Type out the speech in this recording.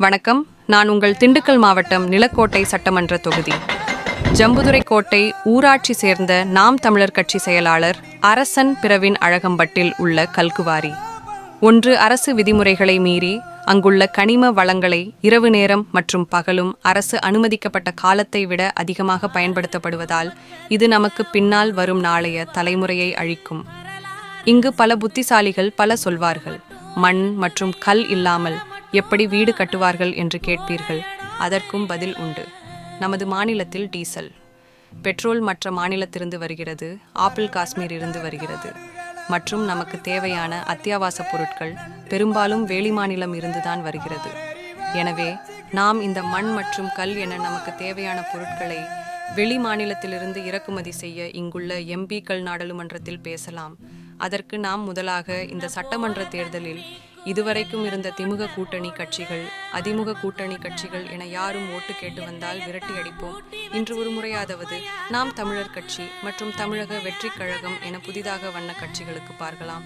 வணக்கம். நான் உங்கள் திண்டுக்கல் மாவட்டம் நிலக்கோட்டை சட்டமன்ற தொகுதி ஜம்புதுரை கோட்டை ஊராட்சி சேர்ந்த நாம் தமிழர் கட்சி செயலாளர் அரசன் பிரவின் அழகம்பட்டில் உள்ள கல்குவாரி ஒன்று அரசு விதிமுறைகளை மீறி அங்குள்ள கனிம வளங்களை இரவு நேரம் மற்றும் பகலும் அரசு அனுமதிக்கப்பட்ட காலத்தை விட அதிகமாக பயன்படுத்தப்படுவதால் இது நமக்கு பின்னால் வரும் நாளைய தலைமுறையை அழிக்கும். இங்கு பல புத்திசாலிகள் பல சொல்வார்கள், மண் மற்றும் கல் இல்லாமல் எப்படி வீடு கட்டுவார்கள் என்று கேட்பீர்கள். அதற்கும் பதில் உண்டு. நமது மாநிலத்தில் டீசல், பெட்ரோல் மற்ற மாநிலத்திலிருந்து வருகிறது, ஆப்பிள் காஷ்மீர் இருந்து வருகிறது மற்றும் நமக்கு தேவையான அத்தியாவசிய பொருட்கள் பெரும்பாலும் வெளி மாநிலம் இருந்துதான் வருகிறது. எனவே நாம் இந்த மண் மற்றும் கல் என நமக்கு தேவையான பொருட்களை வெளி மாநிலத்திலிருந்து இறக்குமதி செய்ய இங்குள்ள எம்பிக்கள் நாடாளுமன்றத்தில் பேசலாம். அதற்கு நாம் முதலாக இந்த சட்டமன்ற தேர்தலில் இதுவரைக்கும் இருந்த திமுக கூட்டணி கட்சிகள், அதிமுக கூட்டணி கட்சிகள் என யாரும் ஓட்டு கேட்டு வந்தால் விரட்டி அடிப்போம். இன்று ஒரு முறையாவது நாம் தமிழர் கட்சி மற்றும் தமிழக வெற்றி கழகம் என புதிதாக வண்ண கட்சிகளுக்கு பார்க்கலாம்.